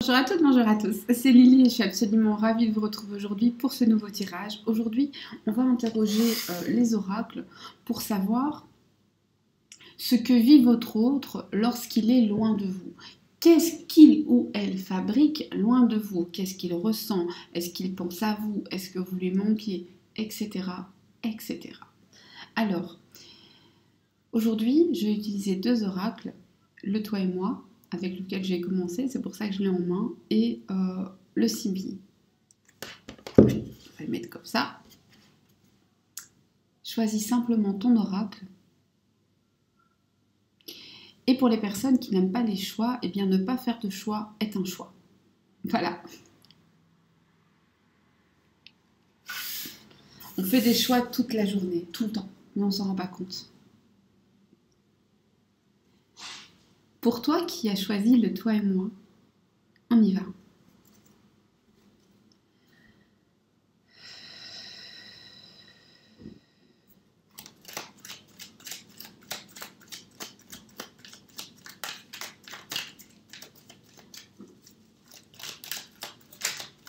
Bonjour à toutes, bonjour à tous, c'est Lily et je suis absolument ravie de vous retrouver aujourd'hui pour ce nouveau tirage. Aujourd'hui, on va interroger les oracles pour savoir ce que vit votre autre lorsqu'il est loin de vous. Qu'est-ce qu'il ou elle fabrique loin de vous? Qu'est-ce qu'il ressent? Est-ce qu'il pense à vous? Est-ce que vous lui manquez? Etc. etc. Alors, aujourd'hui, je vais utiliser deux oracles, le toi et moi, avec lequel j'ai commencé, c'est pour ça que je l'ai en main, et le Sibyl. On va le mettre comme ça. Choisis simplement ton oracle. Et pour les personnes qui n'aiment pas les choix, eh bien ne pas faire de choix est un choix. Voilà. On fait des choix toute la journée, tout le temps, mais on ne s'en rend pas compte. Pour toi qui as choisi le toi et moi, on y va.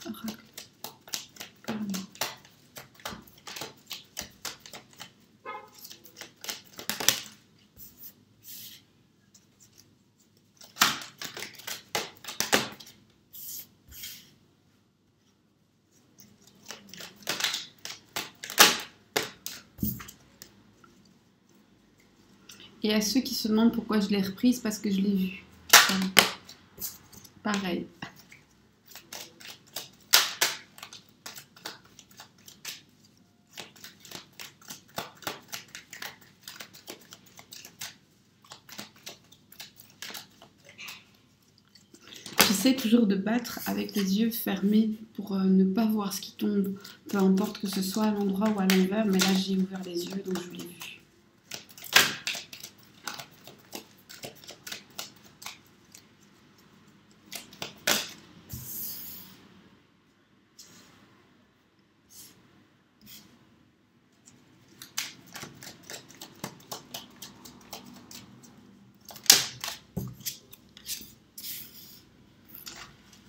Oracle, parle-moi. Et à ceux qui se demandent pourquoi je l'ai reprise, parce que je l'ai vue. Pareil. J'essaie toujours de battre avec les yeux fermés pour ne pas voir ce qui tombe, peu importe que ce soit à l'endroit ou à l'envers, mais là j'ai ouvert les yeux donc je l'ai vu.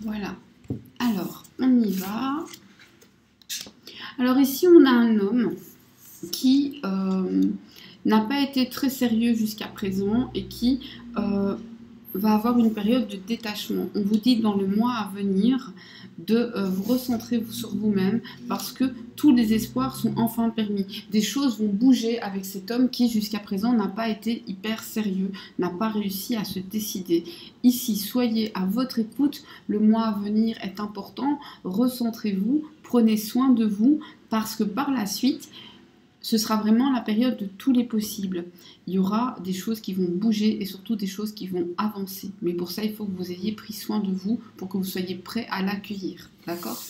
Voilà, alors on y va. Alors ici on a un homme qui n'a pas été très sérieux jusqu'à présent et qui va avoir une période de détachement. On vous dit dans le mois à venir de vous recentrer sur vous-même parce que tous les espoirs sont enfin permis. Des choses vont bouger avec cet homme qui jusqu'à présent n'a pas été hyper sérieux, n'a pas réussi à se décider. Ici, soyez à votre écoute, le mois à venir est important, recentrez-vous, prenez soin de vous parce que par la suite, ce sera vraiment la période de tous les possibles. Il y aura des choses qui vont bouger et surtout des choses qui vont avancer. Mais pour ça, il faut que vous ayez pris soin de vous pour que vous soyez prêts à l'accueillir. D'accord ?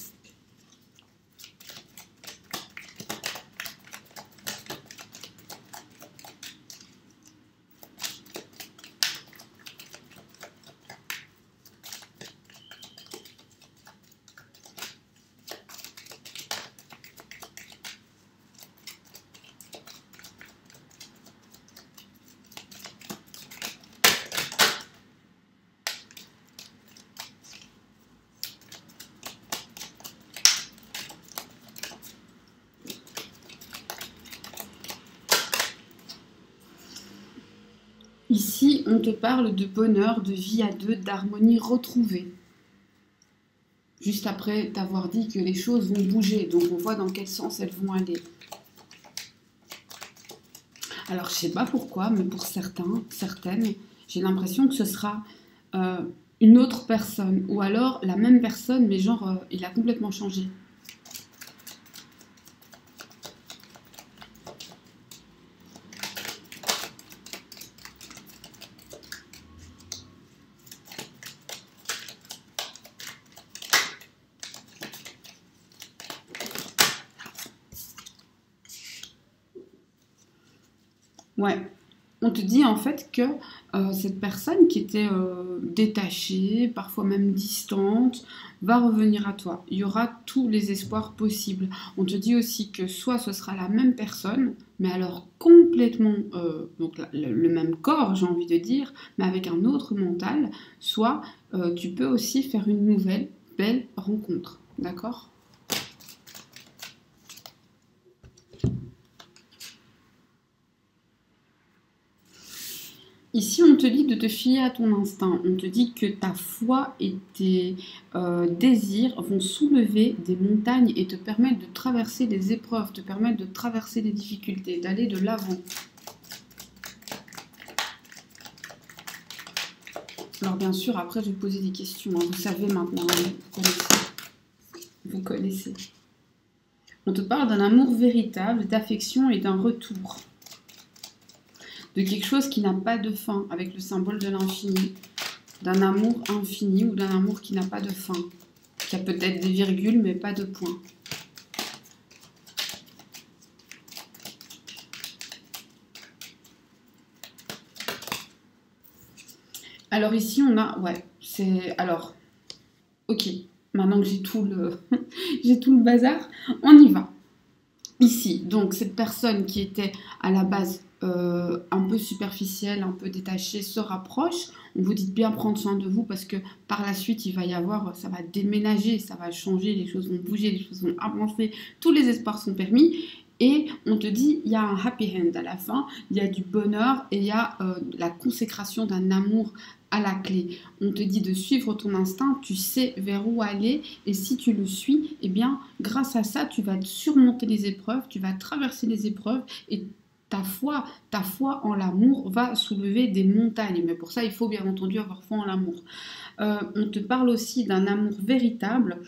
Ici, on te parle de bonheur, de vie à deux, d'harmonie retrouvée. Juste après t'avoir dit que les choses vont bouger, donc on voit dans quel sens elles vont aller. Alors, je ne sais pas pourquoi, mais pour certains, certaines, j'ai l'impression que ce sera une autre personne, ou alors la même personne, mais genre, il a complètement changé. Ouais, on te dit en fait que cette personne qui était détachée, parfois même distante, va revenir à toi. Il y aura tous les espoirs possibles. On te dit aussi que soit ce sera la même personne, mais alors complètement, donc le même corps, j'ai envie de dire, mais avec un autre mental, soit tu peux aussi faire une nouvelle belle rencontre. D'accord? Ici, on te dit de te fier à ton instinct. On te dit que ta foi et tes désirs vont soulever des montagnes et te permettre de traverser des épreuves, te permettre de traverser des difficultés, d'aller de l'avant. Alors bien sûr, après, je vais poser des questions. Hein. Vous savez maintenant, hein, vous connaissez. On te parle d'un amour véritable, d'affection et d'un retour. De quelque chose qui n'a pas de fin, avec le symbole de l'infini, d'un amour infini ou d'un amour qui n'a pas de fin, qui a peut-être des virgules mais pas de points. Alors ici on a, ouais, c'est, alors, ok, maintenant que j'ai tout le, j'ai tout le bazar, on y va. Ici, donc cette personne qui était à la base un peu superficielle, un peu détachée, se rapproche. On vous dit de bien prendre soin de vous parce que par la suite, il va y avoir, ça va déménager, ça va changer, les choses vont bouger, les choses vont avancer, tous les espoirs sont permis. Et on te dit, il y a un happy end à la fin, il y a du bonheur et il y a la consécration d'un amour à la clé. On te dit de suivre ton instinct, tu sais vers où aller et si tu le suis, eh bien, grâce à ça, tu vas surmonter les épreuves, tu vas traverser les épreuves et ta foi en l'amour va soulever des montagnes. Mais pour ça, il faut bien entendu avoir foi en l'amour. On te parle aussi d'un amour véritable,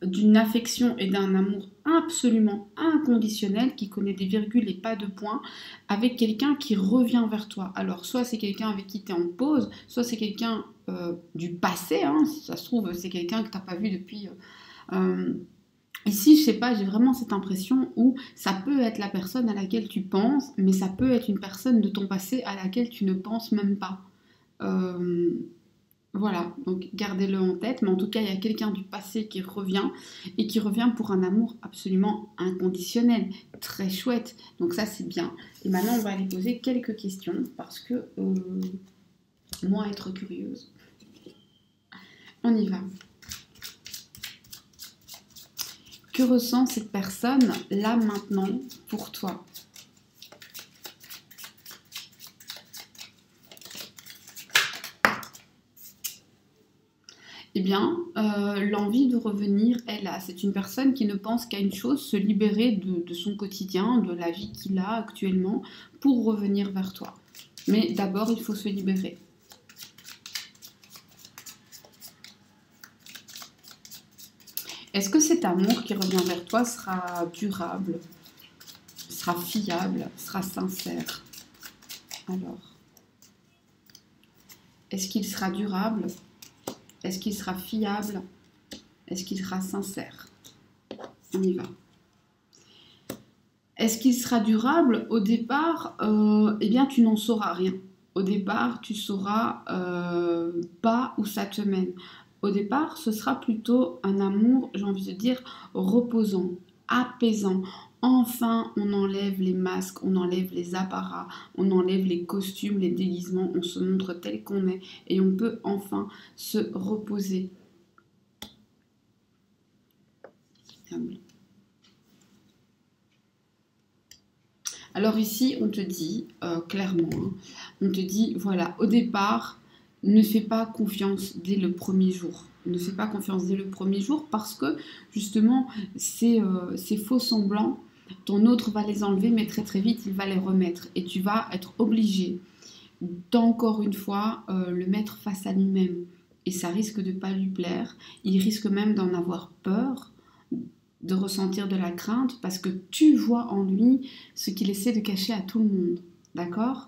d'une affection et d'un amour absolument inconditionnel qui connaît des virgules et pas de points avec quelqu'un qui revient vers toi. Alors soit c'est quelqu'un avec qui tu es en pause, soit c'est quelqu'un du passé, hein, si ça se trouve c'est quelqu'un que tu n'as pas vu depuis... Ici, je sais pas, j'ai vraiment cette impression où ça peut être la personne à laquelle tu penses, mais ça peut être une personne de ton passé à laquelle tu ne penses même pas. Euh, voilà, donc gardez-le en tête, mais en tout cas, il y a quelqu'un du passé qui revient et qui revient pour un amour absolument inconditionnel, très chouette. Donc ça, c'est bien. Et maintenant, on va aller poser quelques questions parce que moi, être curieuse, on y va. Que ressent cette personne là maintenant pour toi? Eh bien, l'envie de revenir est là. C'est une personne qui ne pense qu'à une chose, se libérer de son quotidien, de la vie qu'il a actuellement, pour revenir vers toi. Mais d'abord, il faut se libérer. Est-ce que cet amour qui revient vers toi sera durable, sera fiable, sera sincère? Alors, est-ce qu'il sera durable? Est-ce qu'il sera fiable? Est-ce qu'il sera sincère? On y va. Est-ce qu'il sera durable? Au départ, eh bien, tu n'en sauras rien. Au départ, tu sauras pas où ça te mène. Au départ, ce sera plutôt un amour, j'ai envie de dire, reposant, apaisant. Enfin, on enlève les masques, on enlève les apparats, on enlève les costumes, les déguisements, on se montre tel qu'on est et on peut enfin se reposer. Alors ici, on te dit clairement, hein, on te dit, voilà, au départ, ne fais pas confiance dès le premier jour. Ne fais pas confiance dès le premier jour parce que justement, ces faux semblants, ton autre va les enlever, mais très très vite, il va les remettre. Et tu vas être obligé d'encore une fois le mettre face à lui-même. Et ça risque de ne pas lui plaire. Il risque même d'en avoir peur, de ressentir de la crainte parce que tu vois en lui ce qu'il essaie de cacher à tout le monde. D'accord?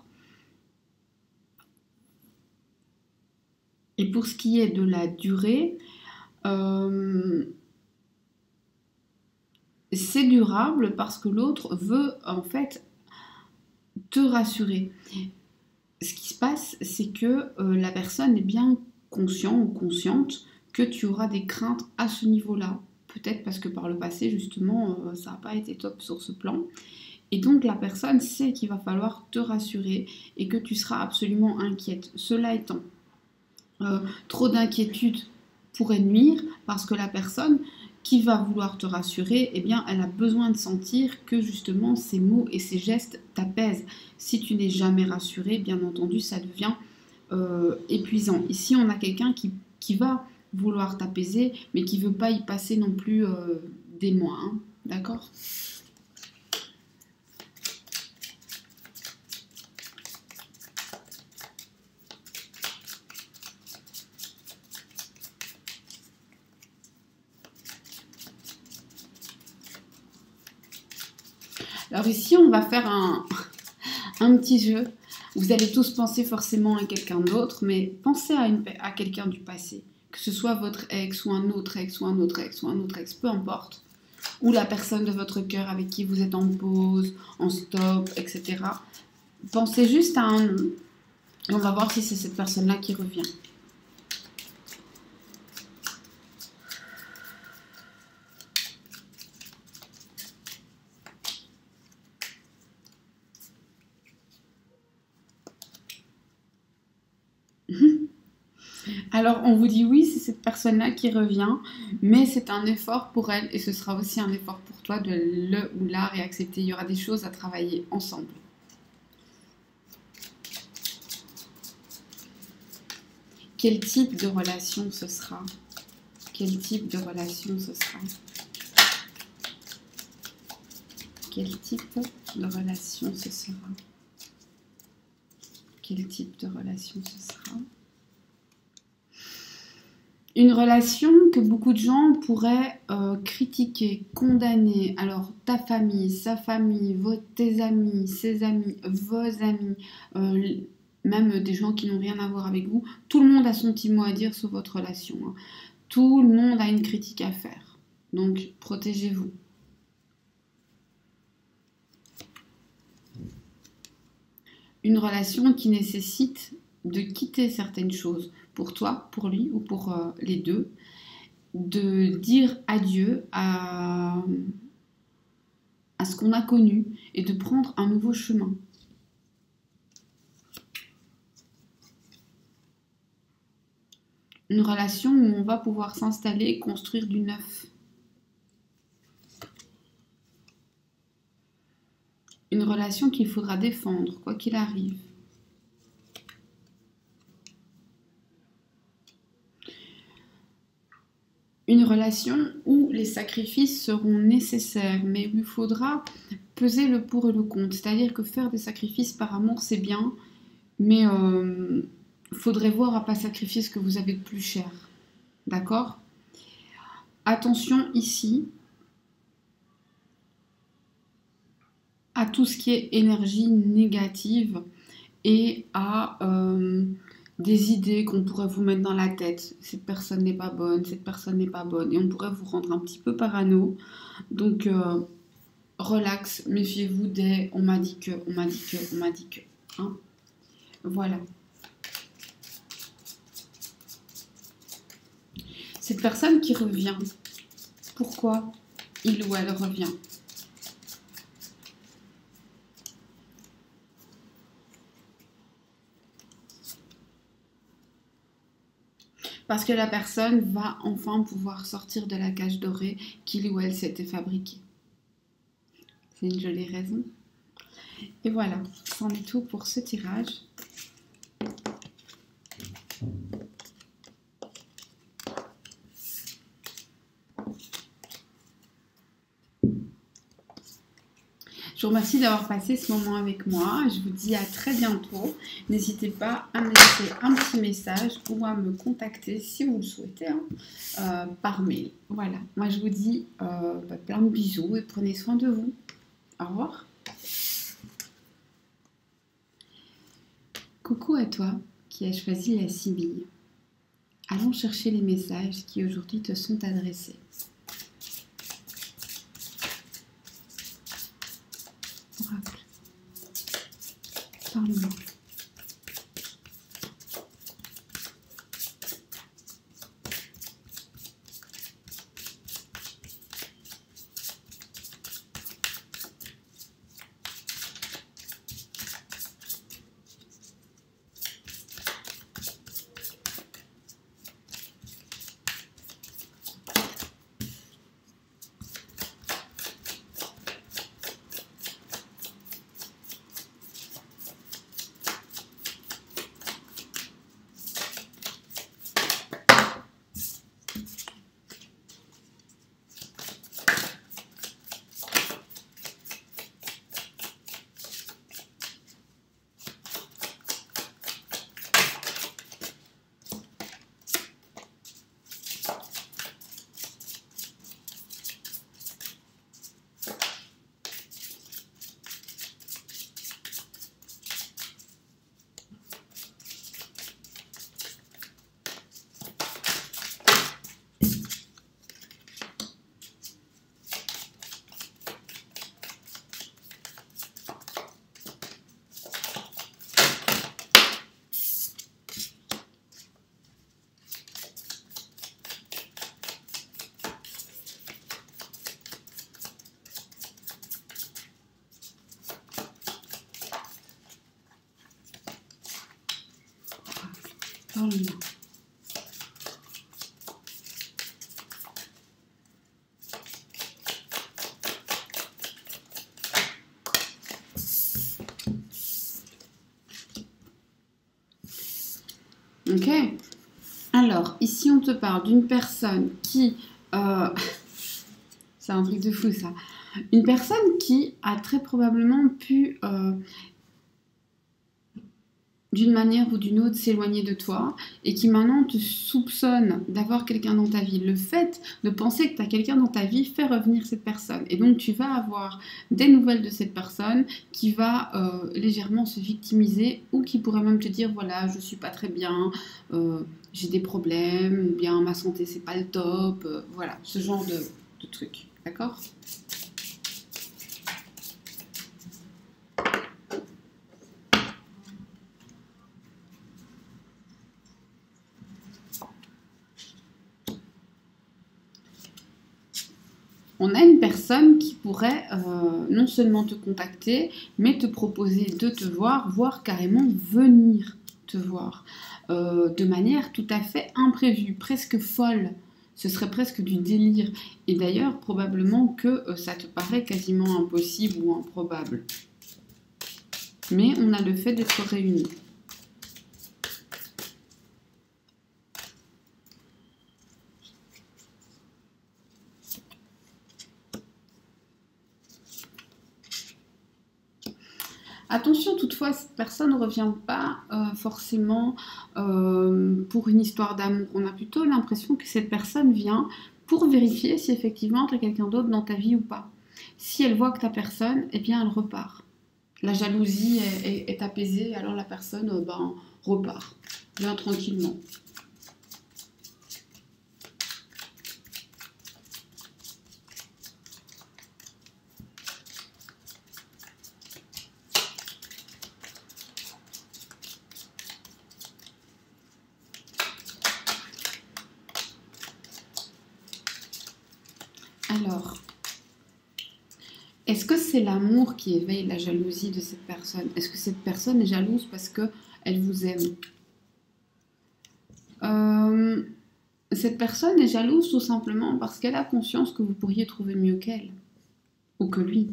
Et pour ce qui est de la durée, c'est durable parce que l'autre veut en fait te rassurer. ce qui se passe, c'est que la personne est bien consciente ou consciente que tu auras des craintes à ce niveau-là. Peut-être parce que par le passé, justement, ça n'a pas été top sur ce plan. Et donc, la personne sait qu'il va falloir te rassurer et que tu seras absolument inquiète. Cela étant, trop d'inquiétude pourrait nuire parce que la personne qui va vouloir te rassurer, eh bien, elle a besoin de sentir que justement ces mots et ces gestes t'apaisent. Si tu n'es jamais rassuré, bien entendu, ça devient épuisant. Ici, on a quelqu'un qui va vouloir t'apaiser, mais qui ne veut pas y passer non plus des mois. Hein, d'accord ? Alors ici, on va faire un petit jeu. Vous allez tous penser forcément à quelqu'un d'autre, mais pensez à quelqu'un du passé. Que ce soit votre ex, ou un autre ex, ou un autre ex, ou un autre ex, peu importe. Ou la personne de votre cœur avec qui vous êtes en pause, en stop, etc. Pensez juste à un nom. Et on va voir si c'est cette personne-là qui revient. Alors, on vous dit oui, c'est cette personne-là qui revient, mais c'est un effort pour elle et ce sera aussi un effort pour toi de le ou la réaccepter. Il y aura des choses à travailler ensemble. Quel type de relation ce sera? Quel type de relation ce sera? Quel type de relation ce sera? Quel type de relation ce sera? Une relation que beaucoup de gens pourraient critiquer, condamner. Alors, ta famille, sa famille, tes amis, ses amis, vos amis, même des gens qui n'ont rien à voir avec vous. Tout le monde a son petit mot à dire sur votre relation. Hein. Tout le monde a une critique à faire. Donc, protégez-vous. Une relation qui nécessite de quitter certaines choses. Pour toi, pour lui ou pour les deux, de dire adieu à ce qu'on a connu et de prendre un nouveau chemin. Une relation où on va pouvoir s'installer et construire du neuf. Une relation qu'il faudra défendre, quoi qu'il arrive. Une relation où les sacrifices seront nécessaires, mais où il faudra peser le pour et le contre. C'est-à-dire que faire des sacrifices par amour, c'est bien, mais il faudrait voir à ne pas sacrifier ce que vous avez de plus cher. D'accord? Attention ici à tout ce qui est énergie négative et à des idées qu'on pourrait vous mettre dans la tête. Cette personne n'est pas bonne, cette personne n'est pas bonne. Et on pourrait vous rendre un petit peu parano. Donc, relax, méfiez-vous des on m'a dit que, on m'a dit que, on m'a dit que. Hein, voilà. Cette personne qui revient, pourquoi il ou elle revient? Parce que la personne va enfin pouvoir sortir de la cage dorée qu'il ou elle s'était fabriquée. C'est une jolie raison. Et voilà, c'en est tout pour ce tirage. Je vous remercie d'avoir passé ce moment avec moi. Je vous dis à très bientôt. N'hésitez pas à me laisser un petit message ou à me contacter si vous le souhaitez par mail. Voilà, moi je vous dis plein de bisous et prenez soin de vous. Au revoir. Coucou à toi qui as choisi la Sibylle. Allons chercher les messages qui aujourd'hui te sont adressés. Oracle, parle-moi. Parle-moi. Ok. Alors, ici, on te parle d'une personne qui... c'est un truc de fou, ça. Une personne qui a très probablement pu, d'une manière ou d'une autre, s'éloigner de toi et qui maintenant te soupçonne d'avoir quelqu'un dans ta vie. Le fait de penser que tu as quelqu'un dans ta vie fait revenir cette personne. Et donc, tu vas avoir des nouvelles de cette personne qui va légèrement se victimiser ou qui pourrait même te dire, voilà, je suis pas très bien, j'ai des problèmes, ou bien ma santé, c'est pas le top. Voilà, ce genre de truc. D'accord ? On a une personne qui pourrait non seulement te contacter, mais te proposer de te voir, voire carrément venir te voir, de manière tout à fait imprévue, presque folle. Ce serait presque du délire. Et d'ailleurs, probablement que ça te paraît quasiment impossible ou improbable. Mais on a le fait d'être réunis. Attention toutefois, cette personne ne revient pas forcément pour une histoire d'amour. On a plutôt l'impression que cette personne vient pour vérifier si effectivement tu as quelqu'un d'autre dans ta vie ou pas. Si elle voit que tu n'as personne, eh bien elle repart. La jalousie est apaisée, alors la personne repart. Vient tranquillement. Alors, est-ce que c'est l'amour qui éveille la jalousie de cette personne? Est-ce que cette personne est jalouse parce qu'elle vous aime? Cette personne est jalouse tout simplement parce qu'elle a conscience que vous pourriez trouver mieux qu'elle ou que lui.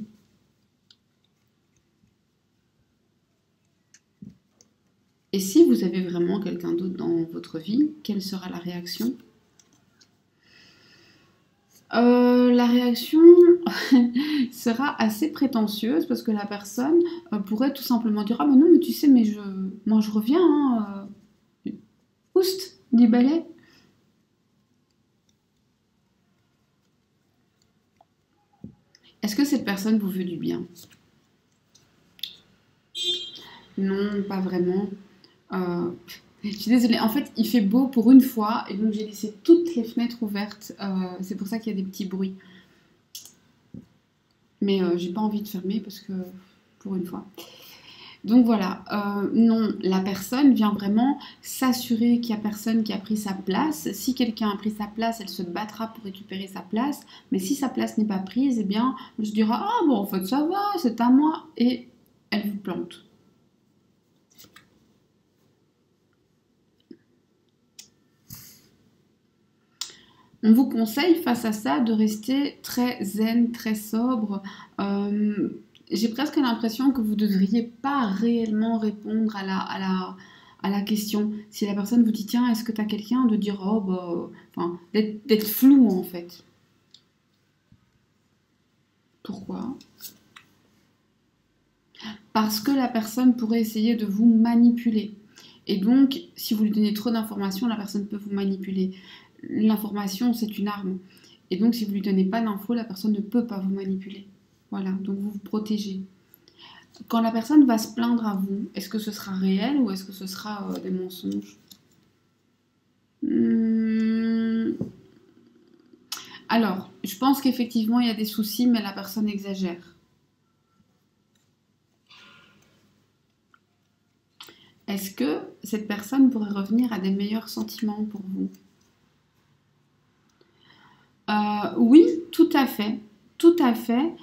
Et si vous avez vraiment quelqu'un d'autre dans votre vie, quelle sera la réaction? La réaction sera assez prétentieuse parce que la personne pourrait tout simplement dire: ah mais non, mais tu sais, mais moi je reviens, hein, oust, du balai. Est-ce que cette personne vous veut du bien? Non, pas vraiment. Euh, je suis désolée, en fait, il fait beau pour une fois et donc j'ai laissé toutes les fenêtres ouvertes. C'est pour ça qu'il y a des petits bruits. Mais j'ai pas envie de fermer parce que pour une fois. Donc voilà, non, la personne vient vraiment s'assurer qu'il n'y a personne qui a pris sa place. Si quelqu'un a pris sa place, elle se battra pour récupérer sa place. Mais si sa place n'est pas prise, eh bien, elle se dira: ah bon, en fait, ça va, c'est à moi. Et elle vous plante. On vous conseille face à ça de rester très zen, très sobre. J'ai presque l'impression que vous ne devriez pas réellement répondre à la question. Si la personne vous dit: tiens, est-ce que tu as quelqu'un, de dire: oh, bah. Enfin, d'être flou en fait. Pourquoi? Parce que la personne pourrait essayer de vous manipuler. Et donc, si vous lui donnez trop d'informations, la personne peut vous manipuler. L'information, c'est une arme. Et donc, si vous ne lui donnez pas d'infos, la personne ne peut pas vous manipuler. Voilà, donc vous vous protégez. Quand la personne va se plaindre à vous, est-ce que ce sera réel ou est-ce que ce sera des mensonges? Alors, je pense qu'effectivement, il y a des soucis, mais la personne exagère. Est-ce que cette personne pourrait revenir à des meilleurs sentiments pour vous? Oui, tout à fait. Tout à fait.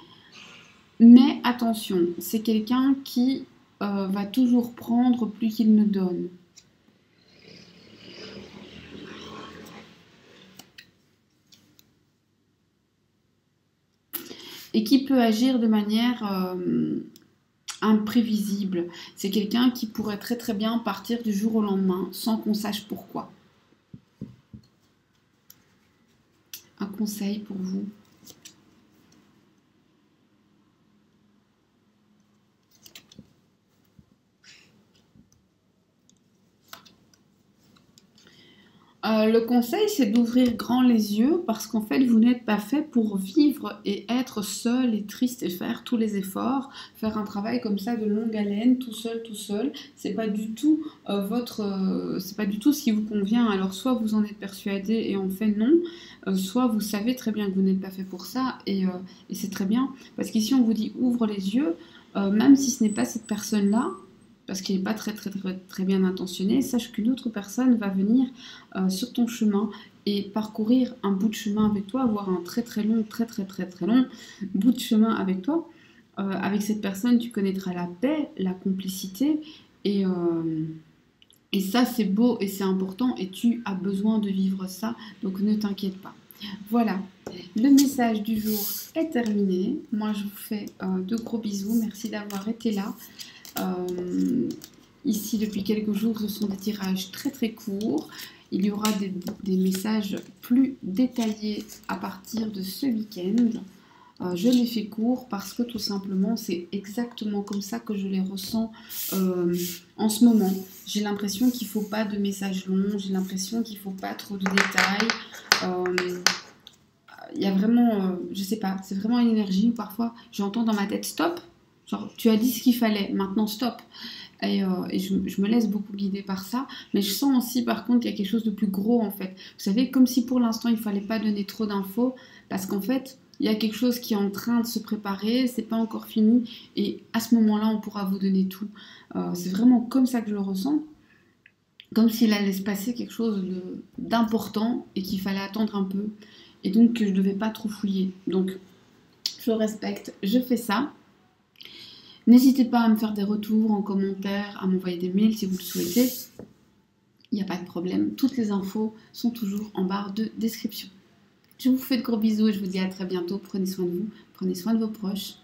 Mais attention, c'est quelqu'un qui va toujours prendre plus qu'il ne donne. et qui peut agir de manière imprévisible. C'est quelqu'un qui pourrait très très bien partir du jour au lendemain sans qu'on sache pourquoi. Un conseil pour vous. Le conseil, c'est d'ouvrir grand les yeux parce qu'en fait, vous n'êtes pas fait pour vivre et être seul et triste et faire tous les efforts, faire un travail comme ça de longue haleine, tout seul, tout seul. C'est pas du tout c'est pas du tout ce qui vous convient. Alors, soit vous en êtes persuadé et en fait non, soit vous savez très bien que vous n'êtes pas fait pour ça et c'est très bien. Parce qu'ici, on vous dit ouvre les yeux, même si ce n'est pas cette personne-là, parce qu'il n'est pas très bien intentionné, sache qu'une autre personne va venir sur ton chemin et parcourir un bout de chemin avec toi, voire un très long bout de chemin avec toi. Avec cette personne, tu connaîtras la paix, la complicité et ça, c'est beau et c'est important et tu as besoin de vivre ça, donc ne t'inquiète pas. Voilà, le message du jour est terminé. Moi, je vous fais de gros bisous. Merci d'avoir été là. Ici, depuis quelques jours, ce sont des tirages très courts. Il y aura des messages plus détaillés à partir de ce week-end. Je les fais courts parce que tout simplement, c'est exactement comme ça que je les ressens en ce moment. J'ai l'impression qu'il ne faut pas de messages longs, j'ai l'impression qu'il ne faut pas trop de détails. Il y a vraiment, je sais pas, c'est vraiment une énergie où parfois j'entends dans ma tête stop. Genre, tu as dit ce qu'il fallait, maintenant stop. Et je me laisse beaucoup guider par ça. Mais je sens aussi, par contre, qu'il y a quelque chose de plus gros, en fait. Vous savez, comme si pour l'instant, il ne fallait pas donner trop d'infos. Parce qu'en fait, il y a quelque chose qui est en train de se préparer. C'est pas encore fini. Et à ce moment-là, on pourra vous donner tout. C'est vraiment comme ça que je le ressens. Comme s'il allait se passer quelque chose d'important et qu'il fallait attendre un peu. Et donc, que je ne devais pas trop fouiller. Donc, je respecte. Je fais ça. N'hésitez pas à me faire des retours en commentaire, à m'envoyer des mails si vous le souhaitez. Il n'y a pas de problème. Toutes les infos sont toujours en barre de description. Je vous fais de gros bisous et je vous dis à très bientôt. Prenez soin de vous, prenez soin de vos proches.